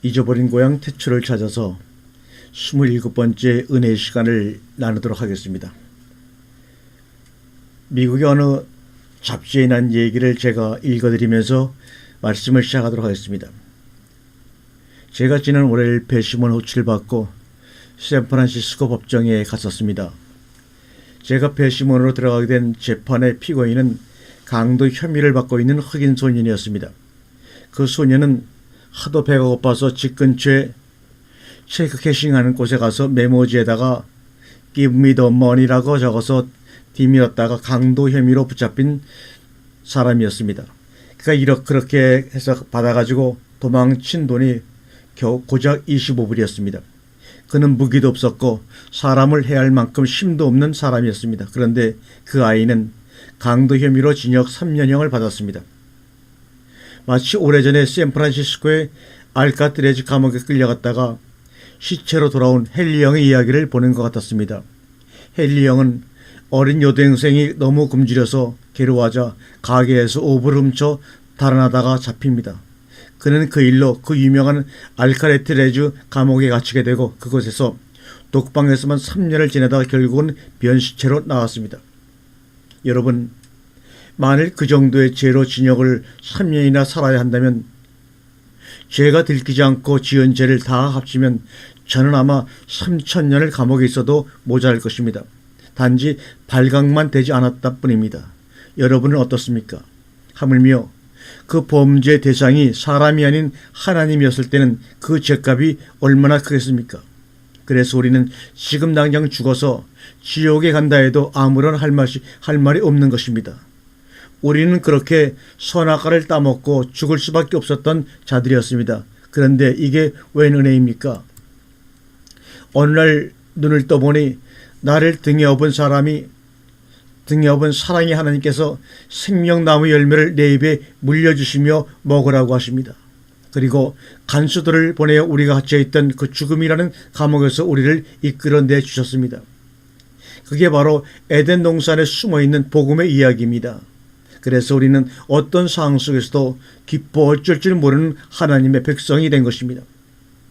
잊어버린 고향 태초를 찾아서 27번째 은혜의 시간을 나누도록 하겠습니다. 미국의 어느 잡지에 난 얘기를 제가 읽어드리면서 말씀을 시작하도록 하겠습니다. 제가 지난 월요일 배심원 호출을 받고 샌프란시스코 법정에 갔었습니다. 제가 배심원으로 들어가게 된 재판의 피고인은 강도 혐의를 받고 있는 흑인 소년이었습니다. 그 소년은 하도 배가 고파서 집 근처에 체크 캐싱하는 곳에 가서 메모지에다가 Give me the money라고 적어서 뒤밀었다가 강도 혐의로 붙잡힌 사람이었습니다. 그러니까 그렇게 해서 받아가지고 도망친 돈이 겨우 고작 25불이었습니다. 그는 무기도 없었고 사람을 해할 만큼 힘도 없는 사람이었습니다. 그런데 그 아이는 강도 혐의로 징역 3년형을 받았습니다. 마치 오래전에 샌프란시스코의 알카트레즈 감옥에 끌려갔다가 시체로 돌아온 헨리 영의 이야기를 보는 것 같았습니다. 헨리 영은 어린 여동생이 너무 굶주려서 괴로워하자 가게에서 오브를 훔쳐 달아나다가 잡힙니다. 그는 그 일로 그 유명한 알카트레즈 감옥에 갇히게 되고 그곳에서 독방에서만 3년을 지내다가 결국은 변시체로 나왔습니다. 여러분, 만일 그 정도의 죄로 징역을 3년이나 살아야 한다면 죄가 들키지 않고 지은 죄를 다 합치면 저는 아마 3,000년을 감옥에 있어도 모자랄 것입니다. 단지 발각만 되지 않았다 뿐입니다. 여러분은 어떻습니까? 하물며 그 범죄 대상이 사람이 아닌 하나님이었을 때는 그 죄값이 얼마나 크겠습니까? 그래서 우리는 지금 당장 죽어서 지옥에 간다 해도 아무런 할 말이 없는 것입니다. 우리는 그렇게 선악과를 따먹고 죽을 수밖에 없었던 자들이었습니다. 그런데 이게 웬 은혜입니까? 어느 날 눈을 떠보니 나를 등에 업은 사랑의 하나님께서 생명나무 열매를 내 입에 물려주시며 먹으라고 하십니다. 그리고 간수들을 보내어 우리가 갇혀있던 그 죽음이라는 감옥에서 우리를 이끌어내 주셨습니다. 그게 바로 에덴 동산에 숨어있는 복음의 이야기입니다. 그래서 우리는 어떤 상황 속에서도 기뻐 어쩔 줄 모르는 하나님의 백성이 된 것입니다.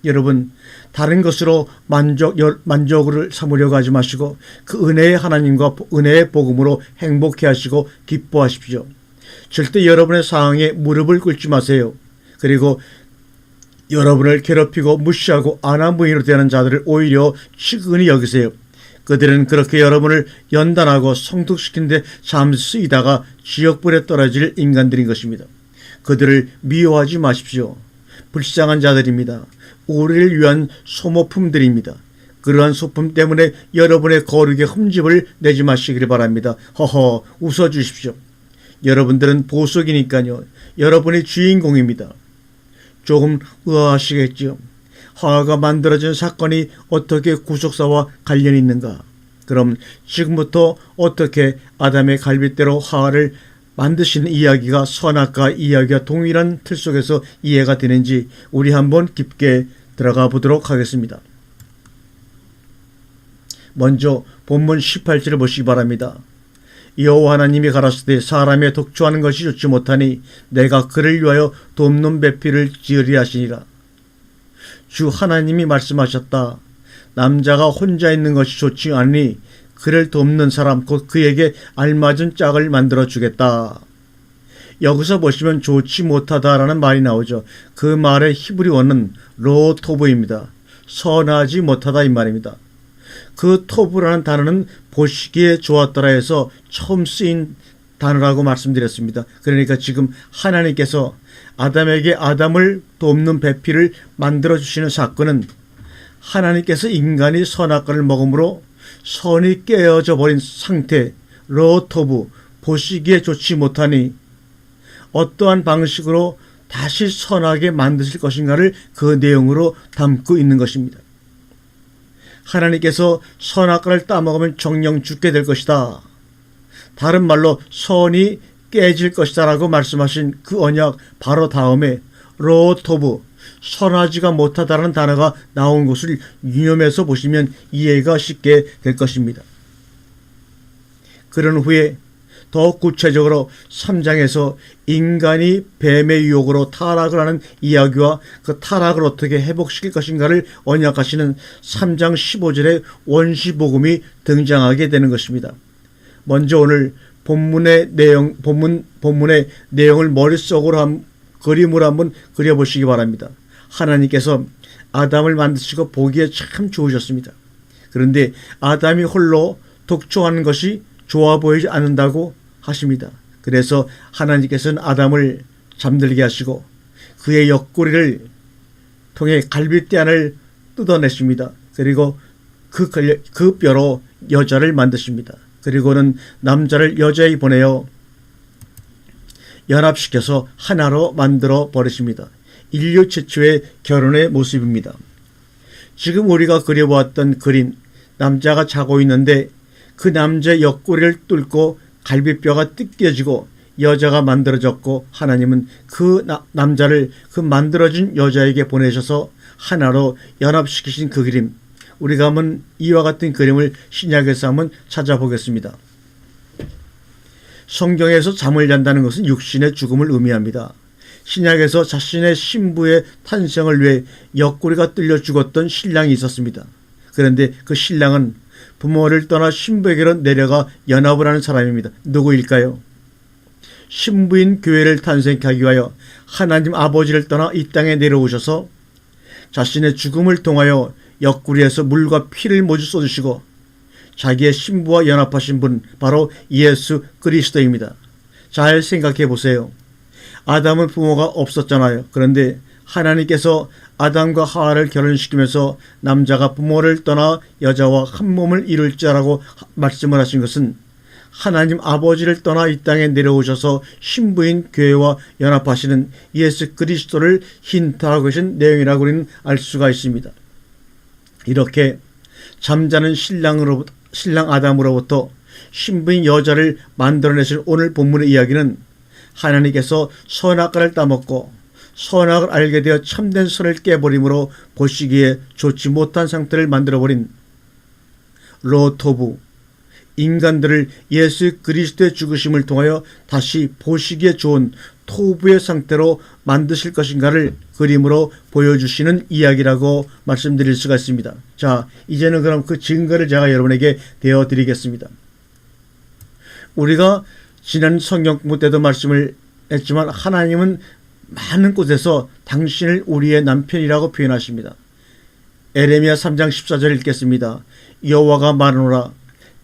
여러분, 다른 것으로 만족을 삼으려고 하지 마시고 그 은혜의 하나님과 은혜의 복음으로 행복해 하시고 기뻐하십시오. 절대 여러분의 상황에 무릎을 꿇지 마세요. 그리고 여러분을 괴롭히고 무시하고 안하무인으로 대하는 자들을 오히려 측은히 여기세요. 그들은 그렇게 여러분을 연단하고 성숙시킨 데 잠시 쓰이다가 지옥불에 떨어질 인간들인 것입니다. 그들을 미워하지 마십시오. 불쌍한 자들입니다. 우리를 위한 소모품들입니다. 그러한 소품 때문에 여러분의 거룩에 흠집을 내지 마시기를 바랍니다. 허허, 웃어주십시오. 여러분들은 보석이니까요. 여러분이 주인공입니다. 조금 의아하시겠지요. 화가 만들어진 사건이 어떻게 구속사와 관련이 있는가? 그럼 지금부터 어떻게 아담의 갈빗대로 화를 만드시는 이야기가 선악과 이야기와 동일한 틀 속에서 이해가 되는지 우리 한번 깊게 들어가 보도록 하겠습니다. 먼저 본문 18절을 보시기 바랍니다. 여호와 하나님이 가라사대 사람의 독주하는 것이 좋지 못하니 내가 그를 위하여 돕는 배필을 지으리 하시니라. 주 하나님이 말씀하셨다. 남자가 혼자 있는 것이 좋지 않으니 그를 돕는 사람 곧 그에게 알맞은 짝을 만들어 주겠다. 여기서 보시면 좋지 못하다라는 말이 나오죠. 그 말의 히브리 원은 로토브입니다. 선하지 못하다 이 말입니다. 그 토브라는 단어는 보시기에 좋았더라 해서 처음 쓰인 단어라고 말씀드렸습니다. 그러니까 지금 하나님께서 아담에게 아담을 돕는 배필을 만들어 주시는 사건은 하나님께서 인간이 선악과를 먹음으로 선이 깨어져 버린 상태, 로토브, 보시기에 좋지 못하니 어떠한 방식으로 다시 선하게 만드실 것인가를 그 내용으로 담고 있는 것입니다. 하나님께서 선악과를 따먹으면 정령 죽게 될 것이다. 다른 말로 선이 깨질 것이다 라고 말씀하신 그 언약 바로 다음에 로토브, 선하지가 못하다라는 단어가 나온 것을 유념해서 보시면 이해가 쉽게 될 것입니다. 그런 후에 더 구체적으로 3장에서 인간이 뱀의 유혹으로 타락을 하는 이야기와 그 타락을 어떻게 회복시킬 것인가를 언약하시는 3장 15절의 원시복음이 등장하게 되는 것입니다. 먼저 오늘 본문의 내용을 머릿속으로 그림으로 한번 그려보시기 바랍니다. 하나님께서 아담을 만드시고 보기에 참 좋으셨습니다. 그런데 아담이 홀로 독초하는 것이 좋아 보이지 않는다고 하십니다. 그래서 하나님께서는 아담을 잠들게 하시고 그의 옆구리를 통해 갈빗대안을 뜯어내십니다. 그리고 그 뼈로 여자를 만드십니다. 그리고는 남자를 여자에 보내어 연합시켜서 하나로 만들어 버리십니다. 인류 최초의 결혼의 모습입니다. 지금 우리가 그려보았던 그림, 남자가 자고 있는데 그 남자의 옆구리를 뚫고 갈비뼈가 뜯겨지고 여자가 만들어졌고 하나님은 그 남자를 그 만들어진 여자에게 보내셔서 하나로 연합시키신 그 그림, 우리가 한번 이와 같은 그림을 신약에서 한번 찾아보겠습니다. 성경에서 잠을 잔다는 것은 육신의 죽음을 의미합니다. 신약에서 자신의 신부의 탄생을 위해 옆구리가 뚫려 죽었던 신랑이 있었습니다. 그런데 그 신랑은 부모를 떠나 신부에게로 내려가 연합을 하는 사람입니다. 누구일까요? 신부인 교회를 탄생케 하기 위하여 하나님 아버지를 떠나 이 땅에 내려오셔서 자신의 죽음을 통하여 옆구리에서 물과 피를 모두 쏟으시고 자기의 신부와 연합하신 분, 바로 예수 그리스도입니다. 잘 생각해 보세요. 아담은 부모가 없었잖아요. 그런데 하나님께서 아담과 하와를 결혼시키면서 남자가 부모를 떠나 여자와 한 몸을 이룰 자라고 말씀을 하신 것은 하나님 아버지를 떠나 이 땅에 내려오셔서 신부인 교회와 연합하시는 예수 그리스도를 힌트하고 계신 내용이라고 우리는 알 수가 있습니다. 이렇게 잠자는 신랑 아담으로부터 신부인 여자를 만들어내신 오늘 본문의 이야기는 하나님께서 선악과를 따먹고 선악을 알게 되어 참된 선을 깨버림으로 보시기에 좋지 못한 상태를 만들어버린 로토부, 인간들을 예수 그리스도의 죽으심을 통하여 다시 보시기에 좋은 토부의 상태로 만드실 것인가를 그림으로 보여주시는 이야기라고 말씀드릴 수가 있습니다. 자, 이제는 그럼 그 증거를 제가 여러분에게 되어드리겠습니다. 우리가 지난 성경 공부 때도 말씀을 했지만 하나님은 많은 곳에서 당신을 우리의 남편이라고 표현하십니다. 에레미야 3장 14절 읽겠습니다. 여호와가 말하노라,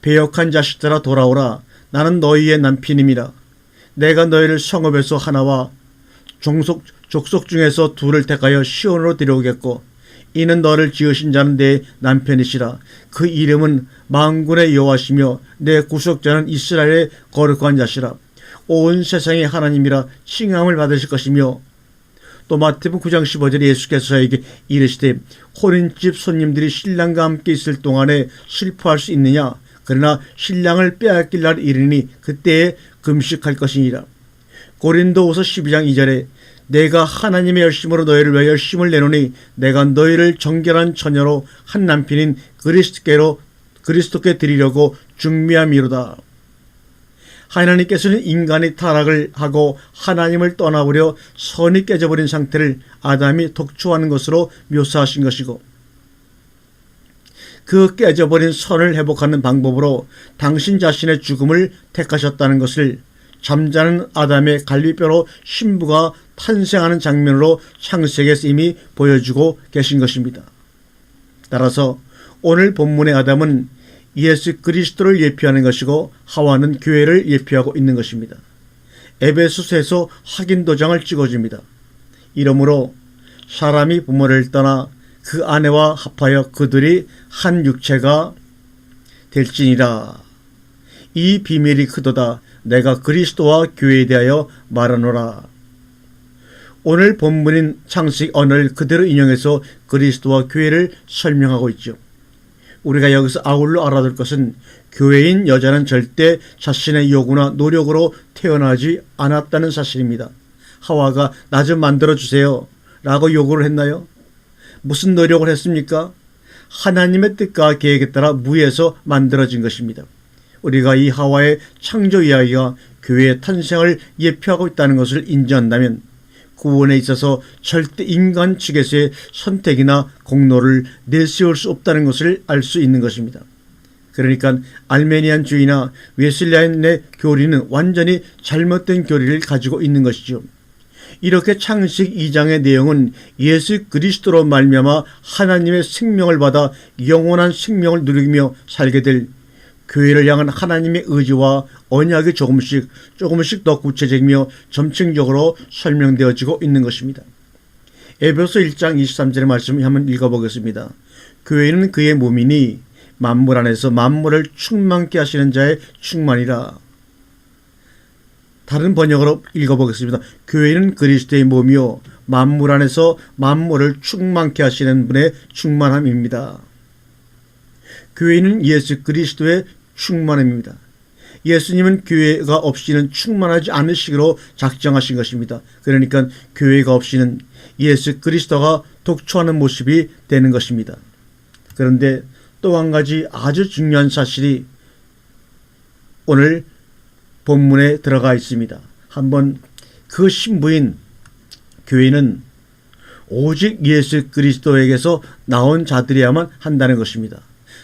배역한 자식들아 돌아오라, 나는 너희의 남편임이라. 내가 너희를 성읍에서 하나와 족속 중에서 둘을 택하여 시온으로 데려오겠고 이는 너를 지으신 자는 내 남편이시라. 그 이름은 만군의 여호와시며 내 구속자는 이스라엘의 거룩한 자시라. 온 세상의 하나님이라 칭함을 받으실 것이며, 또 마태복음 9장 15절에 예수께서 저에게 이르시되 호린집 손님들이 신랑과 함께 있을 동안에 슬퍼할 수 있느냐? 그러나 신랑을 빼앗길 날 이르니 그때에 금식할 것이니라. 고린도후서 12장 2절에 내가 하나님의 열심으로 너희를 위하여 열심을 내노니 내가 너희를 정결한 처녀로 한 남편인 그리스도께 드리려고 중미함이로다. 하나님께서는 인간이 타락을 하고 하나님을 떠나버려 선이 깨져버린 상태를 아담이 독초하는 것으로 묘사하신 것이고, 그 깨져버린 선을 회복하는 방법으로 당신 자신의 죽음을 택하셨다는 것을 잠자는 아담의 갈비뼈로 신부가 탄생하는 장면으로 창세기에서 이미 보여주고 계신 것입니다. 따라서 오늘 본문의 아담은 예수 그리스도를 예표하는 것이고 하와는 교회를 예표하고 있는 것입니다. 에베소서에서 확인 도장을 찍어줍니다. 이러므로 사람이 부모를 떠나 그 아내와 합하여 그들이 한 육체가 될지니라. 이 비밀이 크도다. 내가 그리스도와 교회에 대하여 말하노라. 오늘 본문인 창세기 언어를 그대로 인용해서 그리스도와 교회를 설명하고 있죠. 우리가 여기서 아울러 알아둘 것은 교회인 여자는 절대 자신의 요구나 노력으로 태어나지 않았다는 사실입니다. 하와가 나 좀 만들어주세요 라고 요구를 했나요? 무슨 노력을 했습니까? 하나님의 뜻과 계획에 따라 무에서 만들어진 것입니다. 우리가 이 하와의 창조 이야기가 교회의 탄생을 예표하고 있다는 것을 인정한다면 구원에 있어서 절대 인간 측에서의 선택이나 공로를 내세울 수 없다는 것을 알 수 있는 것입니다. 그러니까 알메니안주의나 웨슬리안의 교리는 완전히 잘못된 교리를 가지고 있는 것이죠. 이렇게 창세기 2장의 내용은 예수 그리스도로 말미암아 하나님의 생명을 받아 영원한 생명을 누리며 살게 될 교회를 향한 하나님의 의지와 언약이 조금씩 더 구체적이며 점층적으로 설명되어지고 있는 것입니다. 에베소 1장 23절의 말씀을 한번 읽어보겠습니다. 교회는 그의 몸이니 만물 안에서 만물을 충만케 하시는 자의 충만이라. 다른 번역으로 읽어보겠습니다. 교회는 그리스도의 몸이요 만물 안에서 만물을 충만케 하시는 분의 충만함입니다. 교회는 예수 그리스도의 충만함입니다. 예수님은 교회가 없이는 충만하지 않으시기로 작정하신 것입니다. 그러니까 교회가 없이는 예수 그리스도가 독초하는 모습이 되는 것입니다. 그런데 또 한 가지 아주 중요한 사실이 오늘 본문에 들어가 있습니다. 한번 그 신부인 교회는 오직 예수 그리스도에게서 나온 자들이야만 한다는 것입니다.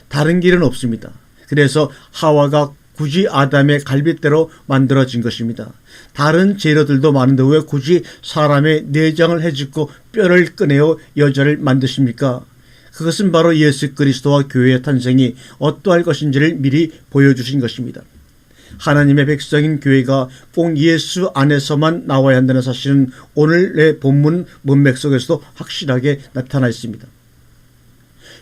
다른 길은 없습니다. 그래서 하와가 굳이 아담의 갈빗대로 만들어진 것입니다. 다른 재료들도 많은데 왜 굳이 사람의 내장을 헤집고 뼈를 꺼내어 여자를 만드십니까? 그것은 바로 예수 그리스도와 교회의 탄생이 어떠할 것인지를 미리 보여주신 것입니다. 하나님의 백성인 교회가 꼭 예수 안에서만 나와야 한다는 사실은 오늘의 본문 문맥 속에서도 확실하게 나타나 있습니다.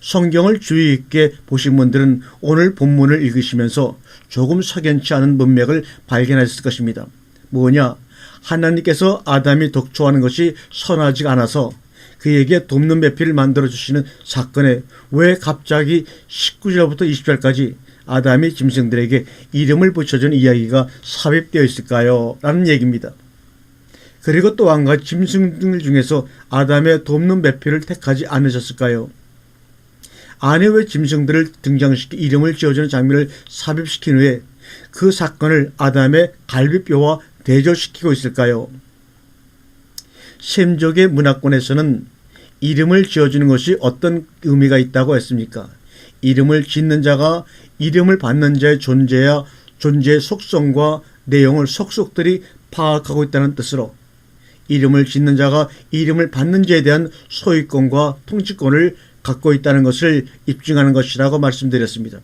성경을 주의 있게 보신 분들은 오늘 본문을 읽으시면서 조금 석연치 않은 문맥을 발견하셨을 것입니다. 뭐냐? 하나님께서 아담이 독초하는 것이 선하지 않아서 그에게 돕는 배필을 만들어주시는 사건에 왜 갑자기 19절부터 20절까지 아담이 짐승들에게 이름을 붙여준 이야기가 삽입되어 있을까요? 라는 얘기입니다. 그리고 또 한 가지 짐승들 중에서 아담의 돕는 배필을 택하지 않으셨을까요? 아니 왜 짐승들을 등장시키 이름을 지어주는 장면을 삽입시킨 후에 그 사건을 아담의 갈비뼈와 대조시키고 있을까요? 셈족의 문화권에서는 이름을 지어주는 것이 어떤 의미가 있다고 했습니까? 이름을 짓는 자가 이름을 받는 자의 존재의 속성과 내용을 속속들이 파악하고 있다는 뜻으로 이름을 짓는 자가 이름을 받는 자에 대한 소유권과 통치권을 갖고 있다는 것을 입증하는 것이라고 말씀드렸습니다.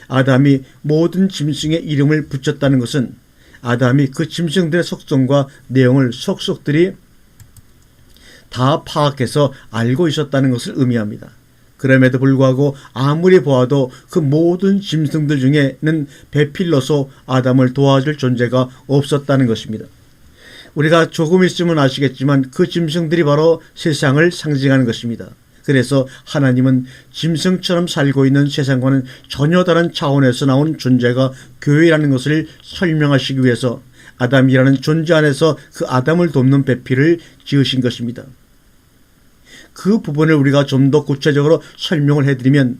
아담이 모든 짐승의 이름을 붙였다는 것은 아담이 그 짐승들의 속성과 내용을 속속들이 다 파악해서 알고 있었다는 것을 의미합니다. 그럼에도 불구하고 아무리 보아도 그 모든 짐승들 중에는 배필로서 아담을 도와줄 존재가 없었다는 것입니다. 우리가 조금 있으면 아시겠지만 그 짐승들이 바로 세상을 상징하는 것입니다. 그래서 하나님은 짐승처럼 살고 있는 세상과는 전혀 다른 차원에서 나온 존재가 교회라는 것을 설명하시기 위해서 아담이라는 존재 안에서 그 아담을 돕는 배필을 지으신 것입니다. 그 부분을 우리가 좀 더 구체적으로 설명을 해드리면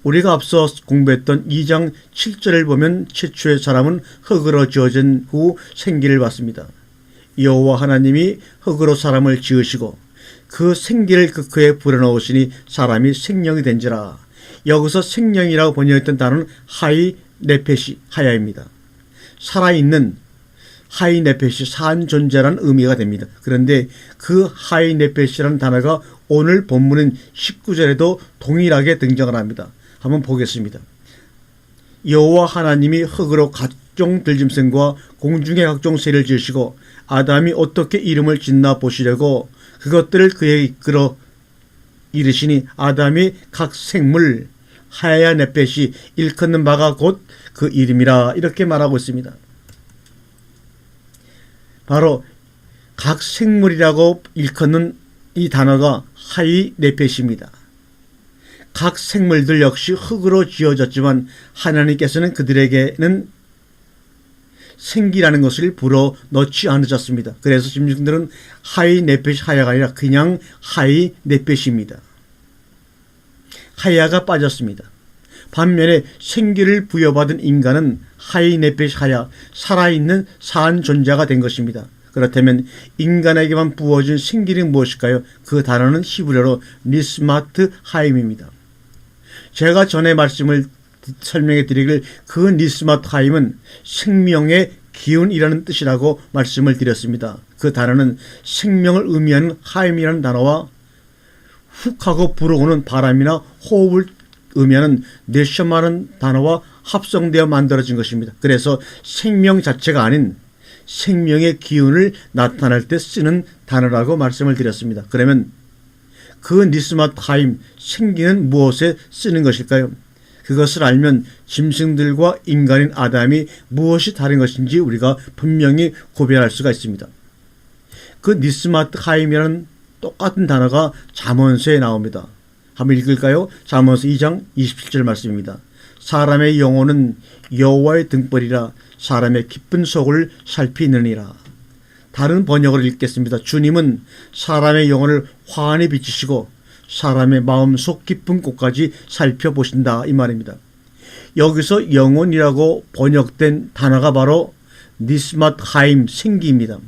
우리가 앞서 공부했던 2장 7절을 보면 최초의 사람은 흙으로 지어진 후 생기를 받습니다. 여호와 하나님이 흙으로 사람을 지으시고 그 생기를 그에 불어넣으시니 사람이 생명이 된지라. 여기서 생명이라고 번역했던 단어는 하이 네페시 하야입니다. 살아있는 하이 네페시 산 존재라는 의미가 됩니다. 그런데 그 하이 네페시라는 단어가 오늘 본문인 19절에도 동일하게 등장을 합니다. 한번 보겠습니다. 여호와 하나님이 흙으로 각종 들짐승과 공중의 각종 새를 지으시고 아담이 어떻게 이름을 짓나 보시려고 그것들을 그에게 이끌어 이르시니 아담이 각 생물 하야 네펫이 일컫는 바가 곧 그 이름이라 이렇게 말하고 있습니다. 바로 각 생물이라고 일컫는 이 단어가 하이 네펫입니다. 각 생물들 역시 흙으로 지어졌지만 하나님께서는 그들에게는 생기라는 것을 불어 넣지 않으셨습니다. 그래서 짐승들은 하이 네펫이 하야가 아니라 그냥 하이 네펫입니다. 하야가 빠졌습니다. 반면에 생기를 부여받은 인간은 하이네페시하야 살아있는 산 존재가 된 것입니다. 그렇다면 인간에게만 부어진 생기는 무엇일까요? 그 단어는 히브리어로 니스마트 하임입니다. 제가 전에 말씀을 설명해 드리길 그 니스마트 하임은 생명의 기운이라는 뜻이라고 말씀을 드렸습니다. 그 단어는 생명을 의미하는 하임이라는 단어와 훅 하고 불어오는 바람이나 호흡을 의미하는 네셔마라는 단어와 합성되어 만들어진 것입니다. 그래서 생명 자체가 아닌 생명의 기운을 나타낼 때 쓰는 단어라고 말씀을 드렸습니다. 그러면 그 니스마트 하임, 생기는 무엇에 쓰는 것일까요? 그것을 알면 짐승들과 인간인 아담이 무엇이 다른 것인지 우리가 분명히 구별할 수가 있습니다. 그 니스마트 하임이라는 똑같은 단어가 잠언서에 나옵니다. 한번 읽을까요? 잠언서 2장 27절 말씀입니다. 사람의 영혼은 여호와의 등불이라 사람의 깊은 속을 살피느니라. 다른 번역을 읽겠습니다. 주님은 사람의 영혼을 환히 비치시고 사람의 마음속 깊은 곳까지 살펴보신다 이 말입니다. 여기서 영혼이라고 번역된 단어가 바로 니스마트 하임, 생기입니다.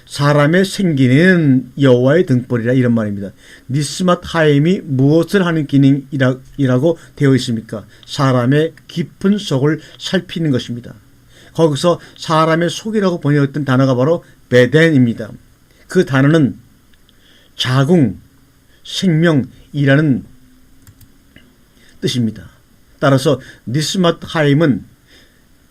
사람의 생기는 여호와의 등불이라 이런 말입니다. 니스마트 하임이 무엇을 하는 기능이라고 되어 있습니까? 사람의 깊은 속을 살피는 것입니다. 거기서 사람의 속이라고 번역했던 단어가 바로 베덴입니다. 그 단어는 자궁, 생명이라는 뜻입니다. 따라서 니스마트 하임은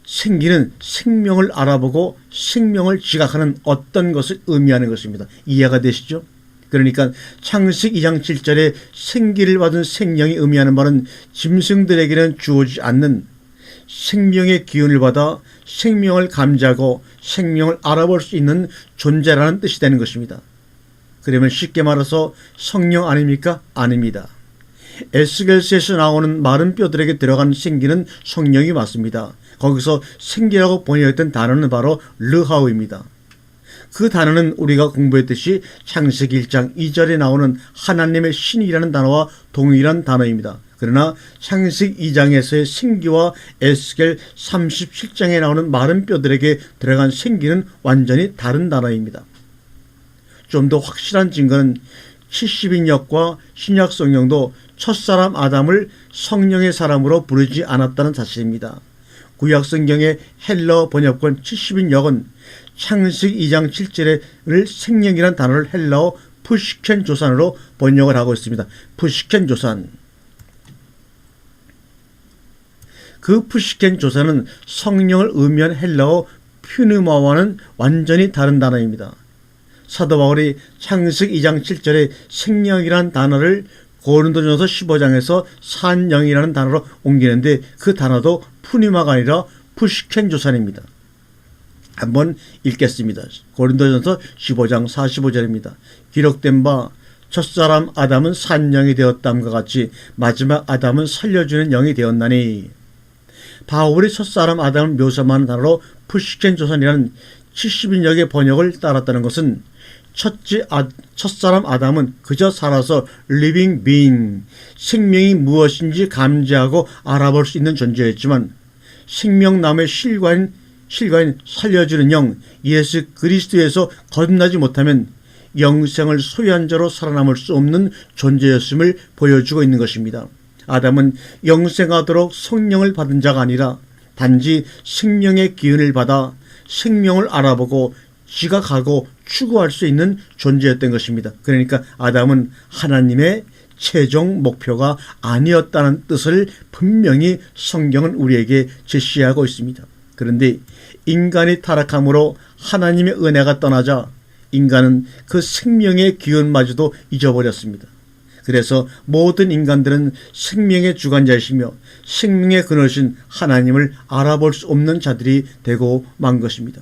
생기는 생명을 알아보고 생명을 지각하는 어떤 것을 의미하는 것입니다. 이해가 되시죠? 그러니까 창세기 2장 7절에 생기를 받은 생명이 의미하는 말은 짐승들에게는 주어지지 않는 생명의 기운을 받아 생명을 감지하고 생명을 알아볼 수 있는 존재라는 뜻이 되는 것입니다. 그러면 쉽게 말해서 성령 아닙니까? 아닙니다. 에스겔서에서 나오는 마른 뼈들에게 들어간 생기는 성령이 맞습니다. 거기서 생기라고 번역했던 단어는 바로 르하우입니다. 그 단어는 우리가 공부했듯이 창세기 1장 2절에 나오는 하나님의 신이라는 단어와 동일한 단어입니다. 그러나 창세기 2장에서의 생기와 에스겔 37장에 나오는 마른 뼈들에게 들어간 생기는 완전히 다른 단어입니다. 좀 더 확실한 증거는 70인역과 신약 성경도 첫사람 아담을 성령의 사람으로 부르지 않았다는 사실입니다. 구약 성경의 헬러 번역본 70인역은 창세기 2장 7절을 생명이라는 단어를 헬라어 푸시켄 조산으로 번역을 하고 있습니다. 푸시켄 조산. 그 푸시켄 조산은 성령을 의미한 헬라어 퓨누마와는 완전히 다른 단어입니다. 사도 바울이 창세기 2장 7절에 생명이라는 단어를 고린도전서 15장에서 산영이라는 단어로 옮기는데 그 단어도 푸니마가 아니라 푸시켄 조산입니다. 한번 읽겠습니다. 고린도전서 15장 45절입니다. 기록된 바 첫사람 아담은 산영이 되었담과 같이 마지막 아담은 살려주는 영이 되었나니. 바울이 첫사람 아담을 묘사하는 단어로 푸시켄 조산이라는 70인역의 번역을 따랐다는 것은 첫사람 아담은 그저 살아서 living being, 생명이 무엇인지 감지하고 알아볼 수 있는 존재였지만 생명나무의 실과인 살려주는 영, 예수 그리스도에서 거듭나지 못하면 영생을 소유한 자로 살아남을 수 없는 존재였음을 보여주고 있는 것입니다. 아담은 영생하도록 성령을 받은 자가 아니라 단지 생명의 기운을 받아 생명을 알아보고 지각하고 추구할 수 있는 존재였던 것입니다. 그러니까 아담은 하나님의 최종 목표가 아니었다는 뜻을 분명히 성경은 우리에게 제시하고 있습니다. 그런데 인간이 타락함으로 하나님의 은혜가 떠나자 인간은 그 생명의 기운마저도 잊어버렸습니다. 그래서 모든 인간들은 생명의 주관자이시며 생명의 근원이신 하나님을 알아볼 수 없는 자들이 되고 만 것입니다.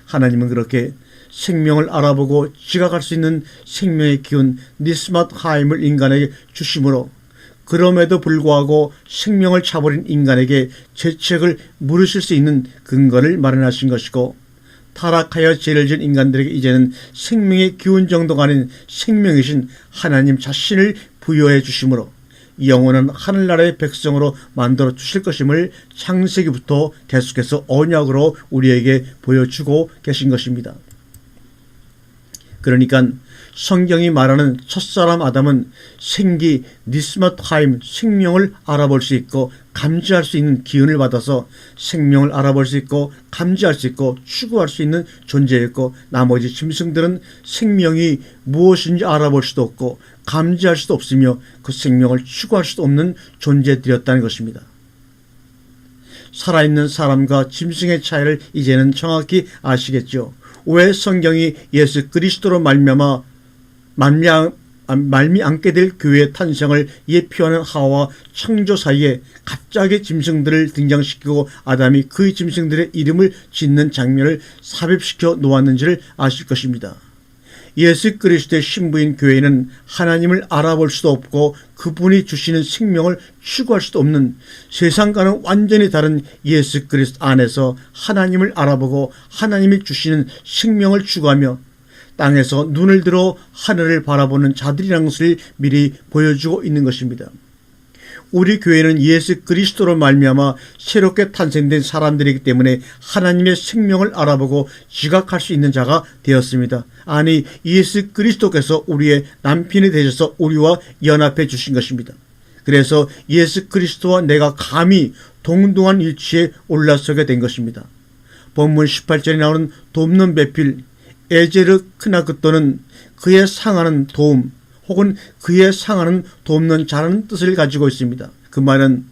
하나님은 그렇게 생명을 알아보고 지각할 수 있는 생명의 기운 니스마트 하임을 인간에게 주심으로 그럼에도 불구하고 생명을 차버린 인간에게 죄책을 물으실 수 있는 근거를 마련하신 것이고 타락하여 죄를 지은 인간들에게 이제는 생명의 기운 정도가 아닌 생명이신 하나님 자신을 부여해 주심으로 영원한 하늘나라의 백성으로 만들어 주실 것임을 창세기부터 계속해서 언약으로 우리에게 보여주고 계신 것입니다. 그러니까 성경이 말하는 첫사람 아담은 생기, 니스마타임, 생명을 알아볼 수 있고 감지할 수 있는 기운을 받아서 생명을 알아볼 수 있고 감지할 수 있고 추구할 수 있는 존재였고, 나머지 짐승들은 생명이 무엇인지 알아볼 수도 없고 감지할 수도 없으며 그 생명을 추구할 수도 없는 존재들이었다는 것입니다. 살아있는 사람과 짐승의 차이를 이제는 정확히 아시겠죠. 왜 성경이 예수 그리스도로 말미암게 될 교회의 탄생을 예표하는 하와 창조 사이에 갑자기 짐승들을 등장시키고 아담이 그 짐승들의 이름을 짓는 장면을 삽입시켜 놓았는지를 아실 것입니다. 예수 그리스도의 신부인 교회는 하나님을 알아볼 수도 없고 그분이 주시는 생명을 추구할 수도 없는, 세상과는 완전히 다른 예수 그리스도 안에서 하나님을 알아보고 하나님이 주시는 생명을 추구하며 땅에서 눈을 들어 하늘을 바라보는 자들이라는 것을 미리 보여주고 있는 것입니다. 우리 교회는 예수 그리스도로 말미암아 새롭게 탄생된 사람들이기 때문에 하나님의 생명을 알아보고 지각할 수 있는 자가 되었습니다. 아니, 예수 그리스도께서 우리의 남편이 되셔서 우리와 연합해 주신 것입니다. 그래서 예수 그리스도와 내가 감히 동등한 위치에 올라서게 된 것입니다. 본문 18절에 나오는 돕는 배필, 에제르 크나그토는 그에 상하는 도움 혹은 그에 상하는 돕는 자라는 뜻을 가지고 있습니다. 그 말은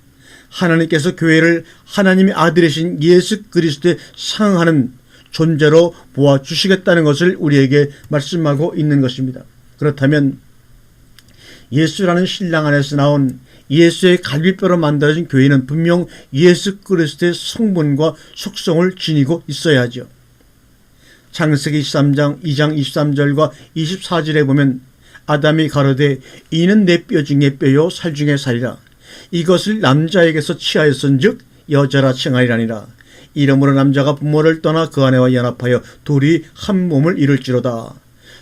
하나님께서 교회를 하나님의 아들이신 예수 그리스도에 상하는 존재로 보아주시겠다는 것을 우리에게 말씀하고 있는 것입니다. 그렇다면 예수라는 신랑 안에서 나온 예수의 갈비뼈로 만들어진 교회는 분명 예수 그리스도의 성분과 속성을 지니고 있어야 하죠. 창세기 23장 2장 23절과 24절에 보면 아담이 가로되 이는 내 뼈 중에 뼈요 살 중에 살이라. 이것을 남자에게서 취하였은즉 여자라 칭하리라니라. 이러므로 남자가 부모를 떠나 그 아내와 연합하여 둘이 한 몸을 이룰지로다.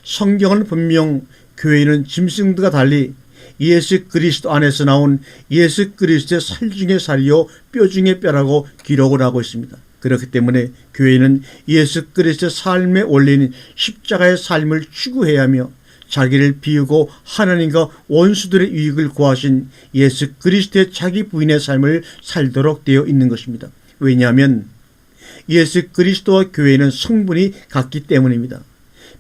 성경은 분명 교회는 짐승들과 달리 예수 그리스도 안에서 나온 예수 그리스도의 살 중에 살이요 뼈 중에 뼈라고 기록을 하고 있습니다. 그렇기 때문에 교회는 예수 그리스도의 삶의 원리인 십자가의 삶을 추구해야 하며 자기를 비우고 하나님과 원수들의 유익을 구하신 예수 그리스도의 자기 부인의 삶을 살도록 되어 있는 것입니다. 왜냐하면 예수 그리스도와 교회는 성분이 같기 때문입니다.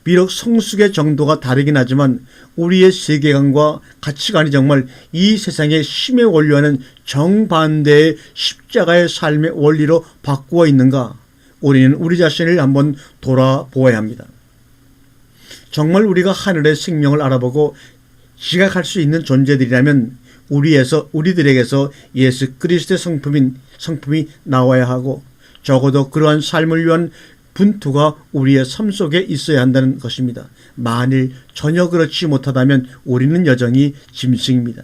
비록 성숙의 정도가 다르긴 하지만 우리의 세계관과 가치관이 정말 이 세상의 심의 원리와는 정반대의 십자가의 삶의 원리로 바꾸어 있는가? 우리는 우리 자신을 한번 돌아보아야 합니다. 정말 우리가 하늘의 생명을 알아보고 지각할 수 있는 존재들이라면 우리들에게서 예수 그리스도의 성품이 나와야 하고 적어도 그러한 삶을 위한 분투가 우리의 삶 속에 있어야 한다는 것입니다. 만일 전혀 그렇지 못하다면 우리는 여전히 짐승입니다.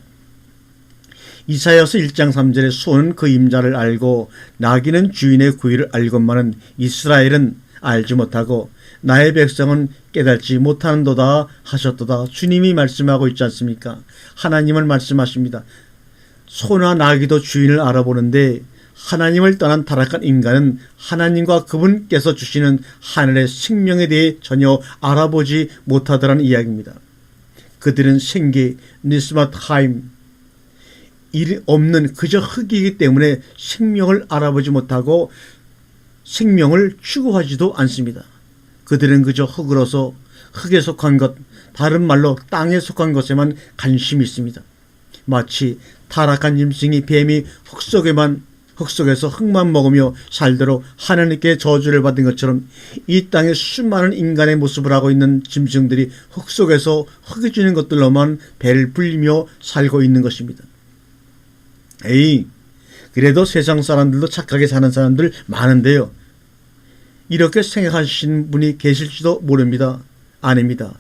이사야서 1장 3절에 소는 그 임자를 알고 나귀는 주인의 구의를 알건만은 이스라엘은 알지 못하고 나의 백성은 깨닫지 못하는도다 하셨도다. 주님이 말씀하고 있지 않습니까? 하나님을 말씀하십니다. 소나 나귀도 주인을 알아보는데 하나님을 떠난 타락한 인간은 하나님과 그분께서 주시는 하늘의 생명에 대해 전혀 알아보지 못하더라는 이야기입니다. 그들은 생기, 니스마타임, 일 없는 그저 흙이기 때문에 생명을 알아보지 못하고 생명을 추구하지도 않습니다. 그들은 그저 흙으로서 흙에 속한 것, 다른 말로 땅에 속한 것에만 관심이 있습니다. 마치 타락한 짐승이 뱀이 흙 속에서 흙만 먹으며 살도록 하나님께 저주를 받은 것처럼 이 땅에 수많은 인간의 모습을 하고 있는 짐승들이 흙 속에서 흙이 주는 것들로만 배를 불리며 살고 있는 것입니다. 그래도 세상 사람들도 착하게 사는 사람들 많은데요. 이렇게 생각하시는 분이 계실지도 모릅니다. 아닙니다.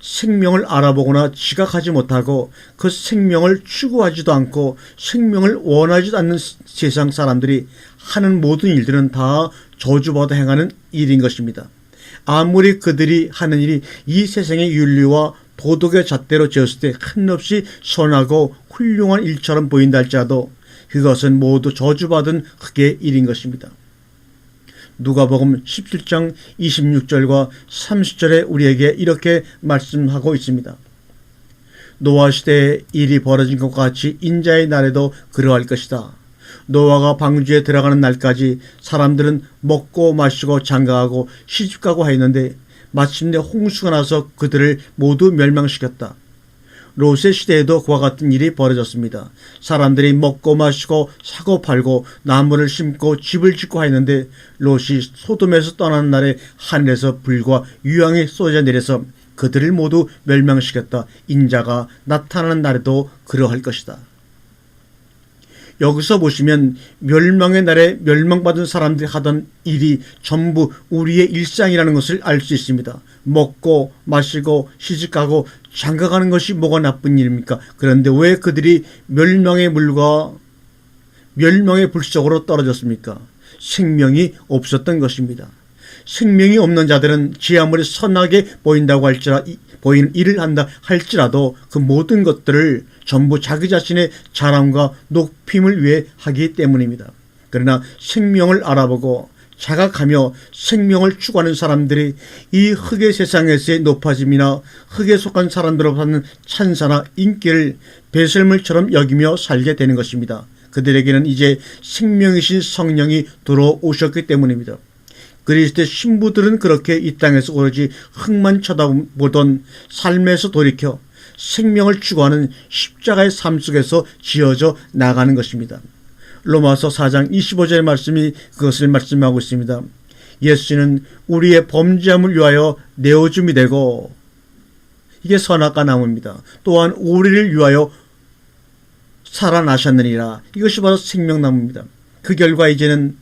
생명을 알아보거나 지각하지 못하고 그 생명을 추구하지도 않고 생명을 원하지도 않는 세상 사람들이 하는 모든 일들은 다 저주받아 행하는 일인 것입니다. 아무리 그들이 하는 일이 이 세상의 윤리와 도덕의 잣대로 지었을 때 한없이 선하고 훌륭한 일처럼 보인다 할지라도 그것은 모두 저주받은 흙의 일인 것입니다. 누가복음 17장 26절과 30절에 우리에게 이렇게 말씀하고 있습니다. 노아 시대에 일이 벌어진 것과 같이 인자의 날에도 그러할 것이다. 노아가 방주에 들어가는 날까지 사람들은 먹고 마시고 장가하고 시집가고 하였는데 마침내 홍수가 나서 그들을 모두 멸망시켰다. 롯의 시대에도 그와 같은 일이 벌어졌습니다. 사람들이 먹고 마시고 사고 팔고 나무를 심고 집을 짓고 하였는데 롯이 소돔에서 떠나는 날에 하늘에서 불과 유황이 쏟아져 내려서 그들을 모두 멸망시켰다. 인자가 나타나는 날에도 그러할 것이다. 여기서 보시면 멸망의 날에 멸망받은 사람들이 하던 일이 전부 우리의 일상이라는 것을 알 수 있습니다. 먹고 마시고 시집가고 장가가는 것이 뭐가 나쁜 일입니까? 그런데 왜 그들이 멸망의 물과 멸망의 불 속으로 떨어졌습니까? 생명이 없었던 것입니다. 생명이 없는 자들은 지 아무리 선하게 보인다고 보이는 일을 한다 할지라도 그 모든 것들을 전부 자기 자신의 자랑과 높임을 위해 하기 때문입니다. 그러나 생명을 알아보고 자각하며 생명을 추구하는 사람들이 이 흙의 세상에서의 높아짐이나 흙에 속한 사람들로 받는 찬사나 인기를 배설물처럼 여기며 살게 되는 것입니다. 그들에게는 이제 생명이신 성령이 들어오셨기 때문입니다. 그리스도의 신부들은 그렇게 이 땅에서 오로지 흙만 쳐다보던 삶에서 돌이켜 생명을 추구하는 십자가의 삶 속에서 지어져 나가는 것입니다. 로마서 4장 25절의 말씀이 그것을 말씀하고 있습니다. 예수는 우리의 범죄함을 위하여 내어줌이 되고, 이게 선악과 나무입니다. 또한 우리를 위하여 살아나셨느니라. 이것이 바로 생명나무입니다. 그 결과 이제는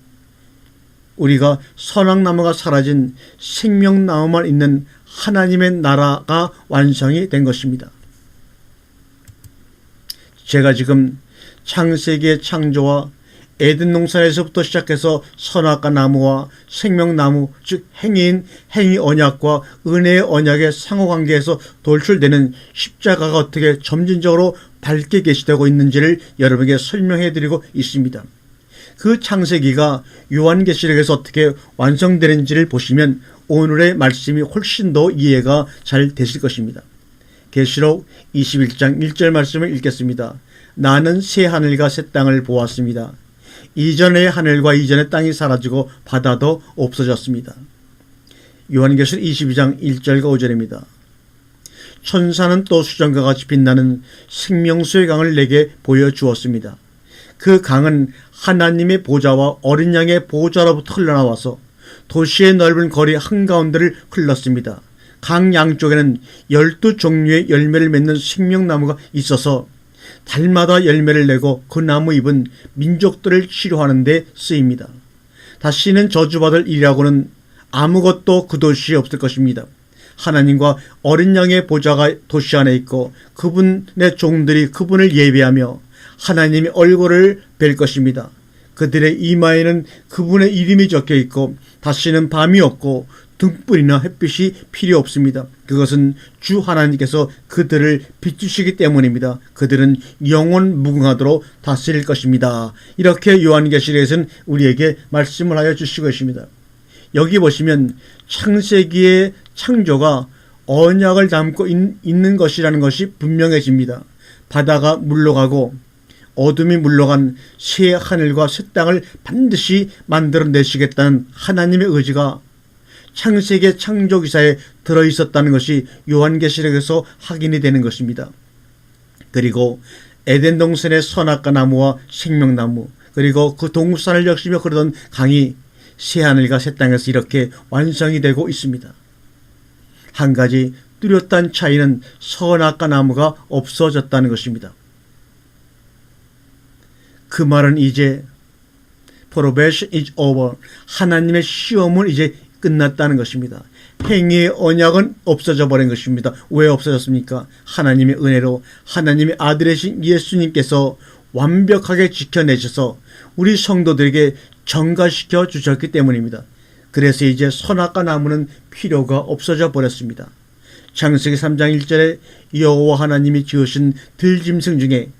우리가 선악나무가 사라진 생명나무만 있는 하나님의 나라가 완성이 된 것입니다. 제가 지금 창세기의 창조와 에덴 동산에서부터 시작해서 선악과 나무와 생명나무, 즉 행위인 행위 언약과 은혜의 언약의 상호관계에서 돌출되는 십자가가 어떻게 점진적으로 밝게 계시되고 있는지를 여러분에게 설명해드리고 있습니다. 그 창세기가 요한계시록에서 어떻게 완성되는지를 보시면 오늘의 말씀이 훨씬 더 이해가 잘 되실 것입니다. 계시록 21장 1절 말씀을 읽겠습니다. 나는 새 하늘과 새 땅을 보았습니다. 이전의 하늘과 이전의 땅이 사라지고 바다도 없어졌습니다. 요한계시록 22장 1절과 5절입니다. 천사는 또 수정과 같이 빛나는 생명수의 강을 내게 보여주었습니다. 그 강은 하나님의 보좌와 어린 양의 보좌로부터 흘러나와서 도시의 넓은 거리 한가운데를 흘렀습니다. 강 양쪽에는 12종류의 열매를 맺는 생명나무가 있어서 달마다 열매를 내고 그 나무 잎은 민족들을 치료하는 데 쓰입니다. 다시는 저주받을 일이라고는 아무것도 그 도시에 없을 것입니다. 하나님과 어린 양의 보좌가 도시 안에 있고 그분의 종들이 그분을 예배하며 하나님의 얼굴을 뵐 것입니다. 그들의 이마에는 그분의 이름이 적혀 있고 다시는 밤이 없고 등불이나 햇빛이 필요 없습니다. 그것은 주 하나님께서 그들을 비추시기 때문입니다. 그들은 영원 무궁하도록 다스릴 것입니다. 이렇게 요한계시록에서는 우리에게 말씀을 하여 주시고 있습니다. 여기 보시면 창세기의 창조가 언약을 담고 있는 것이라는 것이 분명해집니다. 바다가 물러가고 어둠이 물러간 새 하늘과 새 땅을 반드시 만들어내시겠다는 하나님의 의지가 창세기의 창조기사에 들어있었다는 것이 요한계시록에서 확인이 되는 것입니다. 그리고 에덴 동산의 선악과 나무와 생명나무, 그리고 그 동산을 적시며 흐르던 강이 새하늘과 새 땅에서 이렇게 완성이 되고 있습니다. 한 가지 뚜렷한 차이는 선악과 나무가 없어졌다는 것입니다. 그 말은 이제 probation is over. 하나님의 시험은 이제 끝났다는 것입니다. 행위의 언약은 없어져 버린 것입니다. 왜 없어졌습니까? 하나님의 은혜로 하나님의 아들이신 예수님께서 완벽하게 지켜내셔서 우리 성도들에게 정가시켜 주셨기 때문입니다. 그래서 이제 선악과 나무는 필요가 없어져 버렸습니다. 창세기 3장 1절에 여호와 하나님이 지으신 들짐승 중에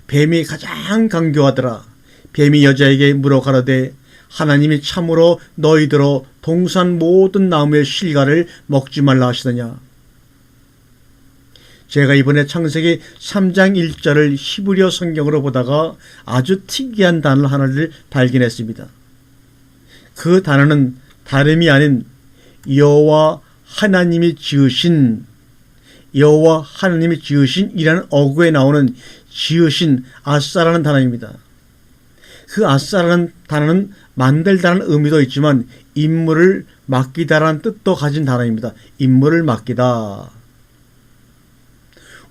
뱀이 가장 강교하더라. 뱀이 여자에게 물어 가로되 하나님이 참으로 너희더러 동산 모든 나무의 실과를 먹지 말라 하시더냐. 제가 이번에 창세기 3장 1절을 히브리어 성경으로 보다가 아주 특이한 단어 하나를 발견했습니다. 그 단어는 다름이 아닌 여호와 하나님이 지으신 이라는 어구에 나오는 지으신 아싸라는 단어입니다. 그 아싸라는 단어는 만들다라는 의미도 있지만 임무를 맡기다라는 뜻도 가진 단어입니다. 임무를 맡기다.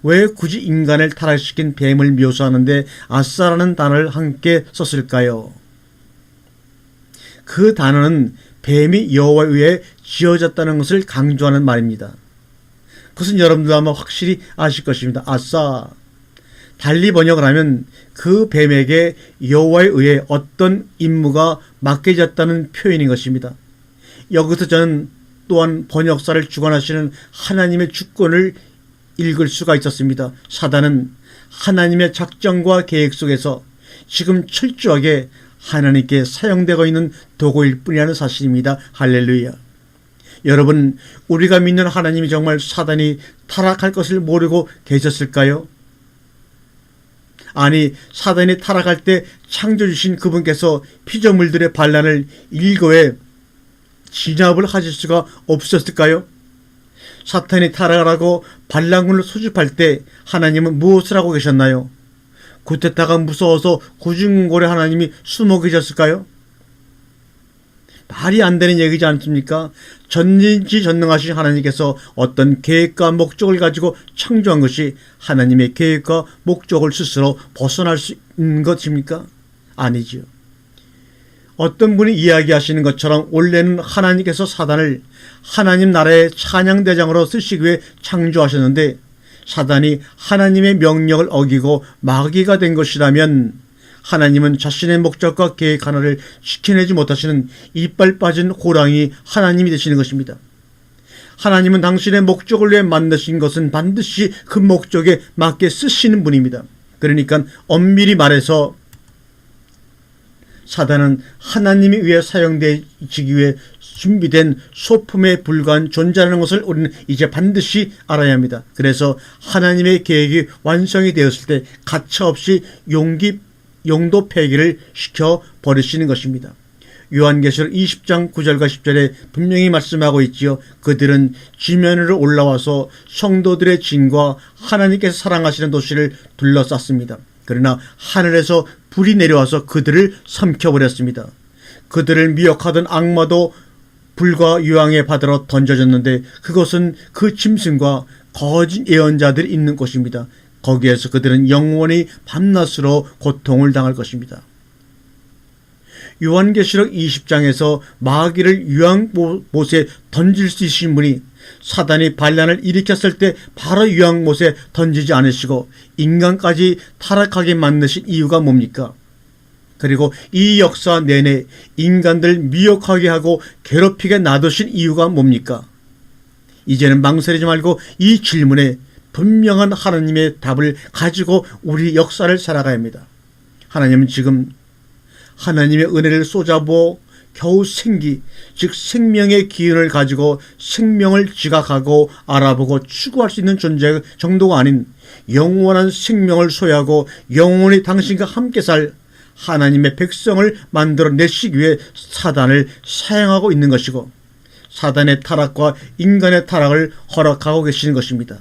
왜 굳이 인간을 타락시킨 뱀을 묘사하는데 아싸라는 단어를 함께 썼을까요? 그 단어는 뱀이 여호와에 의해 지어졌다는 것을 강조하는 말입니다. 그것은 여러분도 아마 확실히 아실 것입니다. 아싸. 달리 번역을 하면 그 뱀에게 여호와에 의해 어떤 임무가 맡겨졌다는 표현인 것입니다. 여기서 저는 또한 번역사를 주관하시는 하나님의 주권을 읽을 수가 있었습니다. 사단은 하나님의 작정과 계획 속에서 지금 철저하게 하나님께 사용되고 있는 도구일 뿐이라는 사실입니다. 할렐루야. 여러분, 우리가 믿는 하나님이 정말 사단이 타락할 것을 모르고 계셨을까요? 아니, 사단이 타락할 때 창조주신 그분께서 피조물들의 반란을 일거에 진압을 하실 수가 없었을까요? 사탄이 타락하라고 반란군을 소집할 때 하나님은 무엇을 하고 계셨나요? 구테타가 무서워서 구중궁궐에 하나님이 숨어 계셨을까요? 말이 안 되는 얘기지 않습니까? 전지전능하신 하나님께서 어떤 계획과 목적을 가지고 창조한 것이 하나님의 계획과 목적을 스스로 벗어날 수 있는 것입니까? 아니지요. 어떤 분이 이야기하시는 것처럼 원래는 하나님께서 사단을 하나님 나라의 찬양대장으로 쓰시기 위해 창조하셨는데 사단이 하나님의 명령을 어기고 마귀가 된 것이라면 하나님은 자신의 목적과 계획 하나를 지켜내지 못하시는 이빨 빠진 호랑이 하나님이 되시는 것입니다. 하나님은 당신의 목적을 위해 만드신 것은 반드시 그 목적에 맞게 쓰시는 분입니다. 그러니까 엄밀히 말해서 사단은 하나님이 위해 사용되기 위해 준비된 소품에 불과한 존재라는 것을 우리는 이제 반드시 알아야 합니다. 그래서 하나님의 계획이 완성이 되었을 때 가차없이 용도 폐기를 시켜 버리시는 것입니다. 요한계시록 20장 9절과 10절에 분명히 말씀하고 있지요. 그들은 지면으로 올라와서 성도들의 진과 하나님께서 사랑하시는 도시를 둘러쌌습니다. 그러나 하늘에서 불이 내려와서 그들을 삼켜버렸습니다. 그들을 미혹하던 악마도 불과 유황의 바다로 던져졌는데 그것은 그 짐승과 거짓 예언자들이 있는 곳입니다. 거기에서 그들은 영원히 밤낮으로 고통을 당할 것입니다. 요한계시록 20장에서 마귀를 유황못에 던질 수 있으신 분이 사단이 반란을 일으켰을 때 바로 유황못에 던지지 않으시고 인간까지 타락하게 만드신 이유가 뭡니까? 그리고 이 역사 내내 인간들 미혹하게 하고 괴롭히게 놔두신 이유가 뭡니까? 이제는 망설이지 말고 이 질문에 분명한 하나님의 답을 가지고 우리 역사를 살아가야 합니다. 하나님은 지금 하나님의 은혜를 쏟아부어 겨우 즉 생명의 기운을 가지고 생명을 지각하고 알아보고 추구할 수 있는 존재 정도가 아닌 영원한 생명을 소유하고 영원히 당신과 함께 살 하나님의 백성을 만들어내시기 위해 사단을 사용하고 있는 것이고 사단의 타락과 인간의 타락을 허락하고 계시는 것입니다.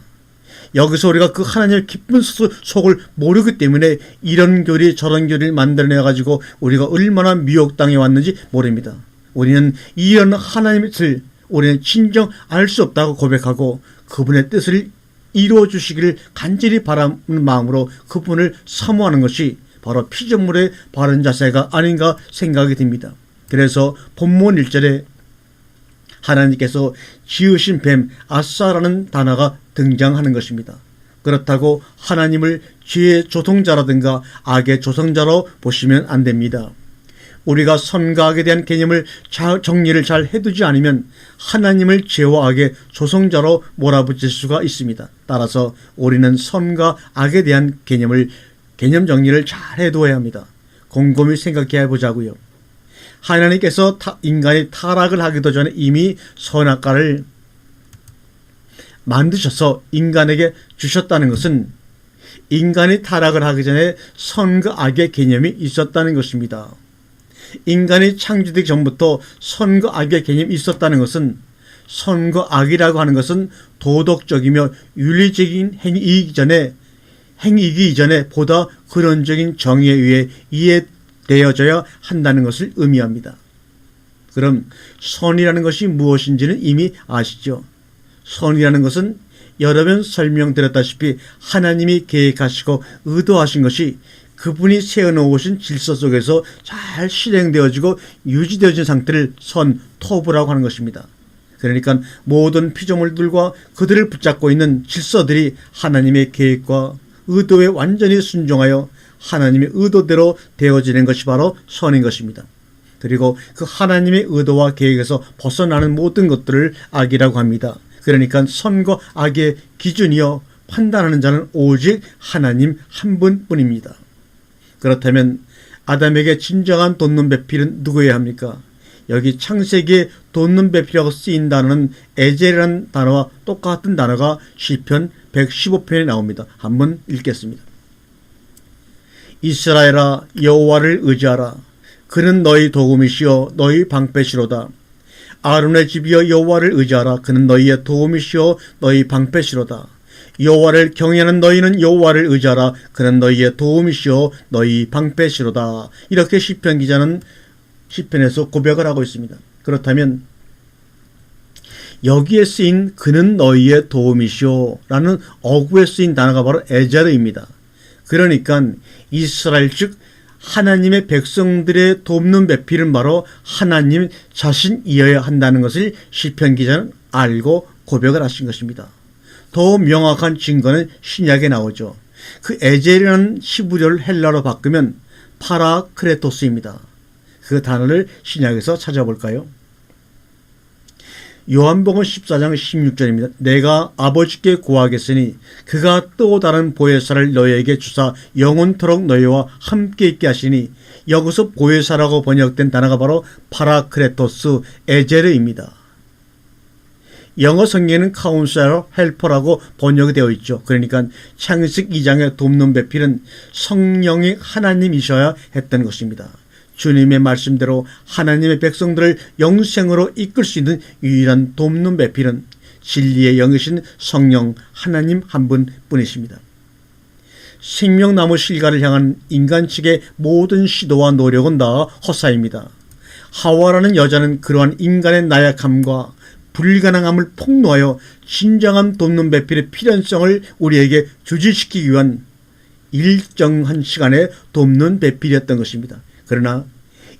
여기서 우리가 그 하나님의 깊은 속을 모르기 때문에 이런 교리 저런 교리를 만들어내가지고 우리가 얼마나 미혹당해 왔는지 모릅니다. 우리는 이런 하나님의 뜻을 우리는 진정 알 수 없다고 고백하고 그분의 뜻을 이루어 주시기를 간절히 바라는 마음으로 그분을 사모하는 것이 바로 피조물의 바른 자세가 아닌가 생각이 듭니다. 그래서 본문 1절에 하나님께서 지으신 뱀 아싸라는 단어가 등장하는 것입니다. 그렇다고 하나님을 죄의 조성자라든가 악의 조성자로 보시면 안 됩니다. 우리가 선과 악에 대한 개념을 정리를 잘 해두지 않으면 하나님을 죄와 악의 조성자로 몰아붙일 수가 있습니다. 따라서 우리는 선과 악에 대한 개념 정리를 잘 해두어야 합니다. 곰곰이 생각해 보자고요. 하나님께서 인간이 타락을 하기도 전에 이미 선악과를 만드셔서 인간에게 주셨다는 것은 인간이 타락을 하기 전에 선과 악의 개념이 있었다는 것입니다. 인간이 창조되기 전부터 선과 악의 개념이 있었다는 것은 선과 악이라고 하는 것은 도덕적이며 윤리적인 행위이기 전에 보다 근원적인 정의에 의해 이해되어져야 한다는 것을 의미합니다. 그럼 선이라는 것이 무엇인지는 이미 아시죠? 선이라는 것은 여러 번 설명드렸다시피 하나님이 계획하시고 의도하신 것이 그분이 세워놓으신 질서 속에서 잘 실행되어지고 유지되어진 상태를 토부라고 하는 것입니다. 그러니까 모든 피조물들과 그들을 붙잡고 있는 질서들이 하나님의 계획과 의도에 완전히 순종하여 하나님의 의도대로 되어지는 것이 바로 선인 것입니다. 그리고 그 하나님의 의도와 계획에서 벗어나는 모든 것들을 악이라고 합니다. 그러니까 선과 악의 기준이요 판단하는 자는 오직 하나님 한 분뿐입니다. 그렇다면 아담에게 진정한 돋는 배필은 누구여야 합니까? 여기 창세기에 돋는 배필이라고 쓰인 단어는 에젤이라는 단어와 똑같은 단어가 시편 115편에 나옵니다. 한번 읽겠습니다. 이스라엘아 여호와를 의지하라. 그는 너희 도움이시여 너희 방패시로다. 아론의 집이여 여호와를 의지하라. 그는 너희의 도움이시여 너희 방패시로다. 여호와를 경외하는 너희는 여호와를 의지하라. 그는 너희의 도움이시여 너희 방패시로다. 이렇게 시편 기자는 시편에서 고백을 하고 있습니다. 그렇다면 여기에 쓰인 그는 너희의 도움이시오 라는 어구에 쓰인 단어가 바로 에제르입니다. 그러니까 이스라엘 즉 하나님의 백성들의 돕는 배필은 바로 하나님 자신이어야 한다는 것을 시편 기자는 알고 고백을 하신 것입니다. 더 명확한 증거는 신약에 나오죠. 그 에젤이라는 히브리어를 헬라로 바꾸면 파라크레토스입니다. 그 단어를 신약에서 찾아볼까요? 요한복음 14장 16절입니다. 내가 아버지께 구하겠으니 그가 또 다른 보혜사를 너희에게 주사 영원토록 너희와 함께 있게 하시니 여기서 보혜사라고 번역된 단어가 바로 파라크레토스 에제르입니다. 영어 성경에는 카운셀러, 헬퍼라고 번역이 되어 있죠. 그러니까 창세기 2장의 돕는 배필은 성령이 하나님이셔야 했던 것입니다. 주님의 말씀대로 하나님의 백성들을 영생으로 이끌 수 있는 유일한 돕는 배필은 진리의 영이신 성령 하나님 한 분뿐이십니다. 생명나무 실과를 향한 인간 측의 모든 시도와 노력은 다 허사입니다. 하와라는 여자는 그러한 인간의 나약함과 불가능함을 폭로하여 진정한 돕는 배필의 필연성을 우리에게 주지시키기 위한 일정한 시간에 돕는 배필이었던 것입니다. 그러나